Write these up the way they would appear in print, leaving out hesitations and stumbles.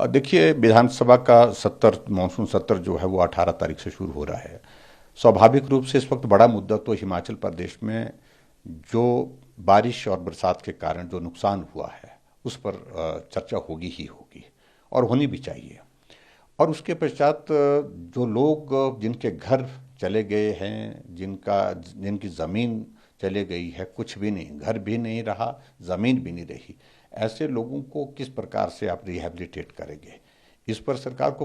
देखिए, विधानसभा का सत्र मानसून सत्र जो है वो 18 तारीख से शुरू हो रहा है। स्वाभाविक रूप से इस वक्त बड़ा मुद्दा तो हिमाचल प्रदेश में जो बारिश और बरसात के कारण जो नुकसान हुआ है उस पर चर्चा होगी ही होगी और होनी भी चाहिए। और उसके पश्चात जो लोग जिनके घर चले गए हैं, जिनकी ज़मीन चले गई है, कुछ भी नहीं, घर भी नहीं रहा, ज़मीन भी नहीं रही, ऐसे लोगों को किस प्रकार से आप रिहैबिलिटेट करेंगे, इस पर सरकार को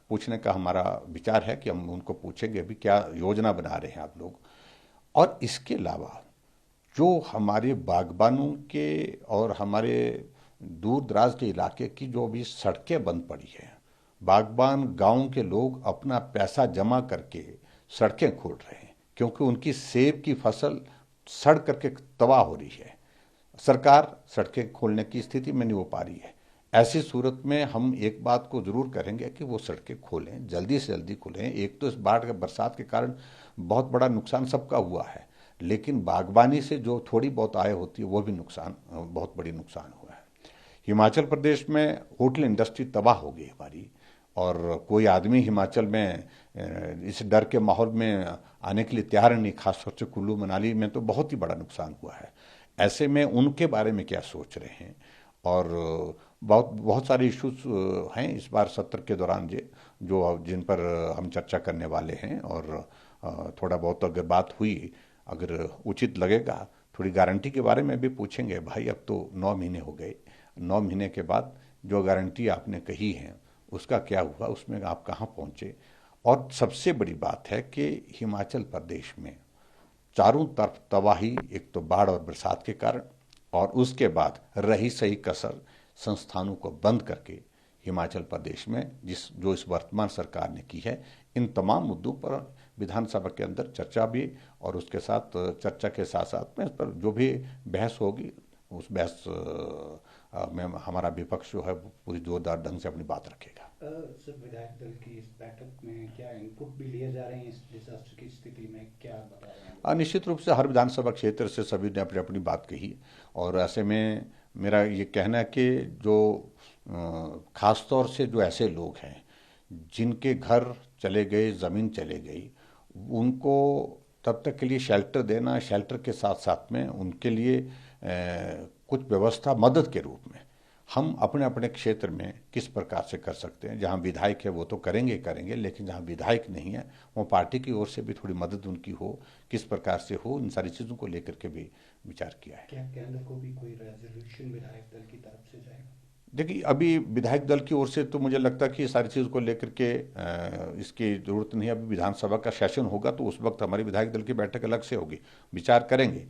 पूछने का हमारा विचार है कि हम उनको पूछेंगे भी क्या योजना बना रहे हैं आप लोग। और इसके अलावा जो हमारे बागबानों के और हमारे दूर दराज के इलाके की जो अभी सड़कें बंद पड़ी हैं, बागबान गांव के लोग अपना पैसा जमा करके सड़कें खोल रहे हैं क्योंकि उनकी सेब की फसल सड़ करके तबाह हो रही है। सरकार सड़कें खोलने की स्थिति में नहीं हो पा रही है। ऐसी सूरत में हम एक बात को जरूर करेंगे कि वो सड़कें खोलें, जल्दी से जल्दी खोलें। एक तो इस बाढ़ के बरसात के कारण बहुत बड़ा नुकसान सबका हुआ है, लेकिन बागबानी से जो थोड़ी बहुत आय होती है वो भी नुकसान, बहुत बड़ी नुकसान हुआ है। हिमाचल प्रदेश में होटल इंडस्ट्री तबाह हो गई हमारी, और कोई आदमी हिमाचल में इस डर के माहौल में आने के लिए तैयार नहीं, खासतौर से कुल्लू मनाली में तो बहुत ही बड़ा नुकसान हुआ है। ऐसे में उनके बारे में क्या सोच रहे हैं। और बहुत बहुत सारे इश्यूज हैं इस बार सत्र के दौरान जो जिन पर हम चर्चा करने वाले हैं। और थोड़ा बहुत अगर बात हुई, अगर उचित लगेगा, थोड़ी गारंटी के बारे में भी पूछेंगे। भाई अब तो 9 महीने हो गए, 9 महीने के बाद जो गारंटी आपने कही है उसका क्या हुआ, उसमें आप कहाँ पहुँचे। और सबसे बड़ी बात है कि हिमाचल प्रदेश में चारों तरफ तबाही, एक तो बाढ़ और बरसात के कारण, और उसके बाद रही सही कसर संस्थानों को बंद करके हिमाचल प्रदेश में जो इस वर्तमान सरकार ने की है, इन तमाम मुद्दों पर विधानसभा के अंदर चर्चा भी, और उसके साथ चर्चा के साथ साथ में इस पर जो भी बहस होगी उस बहस में हमारा विपक्ष जो है पूरी जोरदार ढंग से अपनी बात रखेगा। सर, विधायक दल की इस बैठक में क्या इनपुट भी लिए जा रहे हैं इस डिजास्टर की स्थिति में, क्या बता रहे हैं? निश्चित रूप से हर विधानसभा क्षेत्र से सभी ने अपनी अपनी बात कही, और ऐसे में मेरा ये कहना है कि जो खास तौर से जो ऐसे लोग हैं जिनके घर चले गए, ज़मीन चले गई, उनको तब तक के लिए शेल्टर देना, शेल्टर के साथ साथ में उनके लिए कुछ व्यवस्था मदद के रूप में हम अपने अपने क्षेत्र में किस प्रकार से कर सकते हैं। जहां विधायक है वो तो करेंगे करेंगे, लेकिन जहां विधायक नहीं है वो पार्टी की ओर से भी थोड़ी मदद उनकी हो, किस प्रकार से हो, इन सारी चीज़ों को लेकर के भी विचार किया है। क्या केंद्र को भी कोई रेजोल्यूशन विधायक दल की तरफ से जाएगा? देखिए, अभी विधायक दल की ओर से तो मुझे लगता है कि सारी चीज़ को लेकर के इसकी ज़रूरत नहीं है। अभी विधानसभा का सेशन होगा तो उस वक्त हमारी विधायक दल की बैठक अलग से होगी, विचार करेंगे।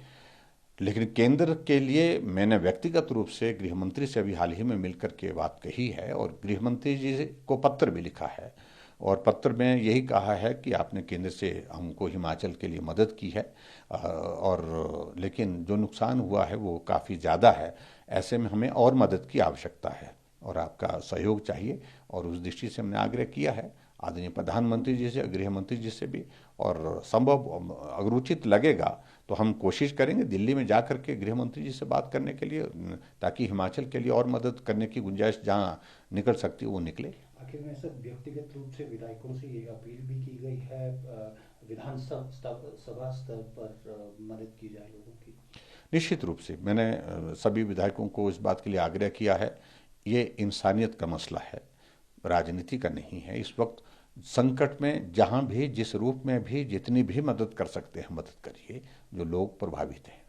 लेकिन केंद्र के लिए मैंने व्यक्तिगत रूप से गृह मंत्री से अभी हाल ही में मिलकर के बात कही है, और गृह मंत्री जी को पत्र भी लिखा है, और पत्र में यही कहा है कि आपने केंद्र से हमको हिमाचल के लिए मदद की है, और लेकिन जो नुकसान हुआ है वो काफ़ी ज़्यादा है। ऐसे में हमें और मदद की आवश्यकता है और आपका सहयोग चाहिए, और उस दृष्टि से हमने आग्रह किया है आदरणीय प्रधानमंत्री जी से, गृह मंत्री जी से भी। और संभव अगर उचित लगेगा तो हम कोशिश करेंगे दिल्ली में जाकर के गृह मंत्री जी से बात करने के लिए, ताकि हिमाचल के लिए और मदद करने की गुंजाइश जहाँ निकल सकती है वो निकले। आखिर में सर, व्यक्तिगत रूप से विधायकों से ये अपील भी की गई है विधानसभा स्तर पर मदद की जाए लोगों की। निश्चित रूप से मैंने सभी विधायकों को इस बात के लिए आग्रह किया है। ये इंसानियत का मसला है, राजनीति का नहीं है। इस वक्त संकट में जहां भी जिस रूप में भी जितनी भी मदद कर सकते हैं मदद करिए, जो लोग प्रभावित हैं।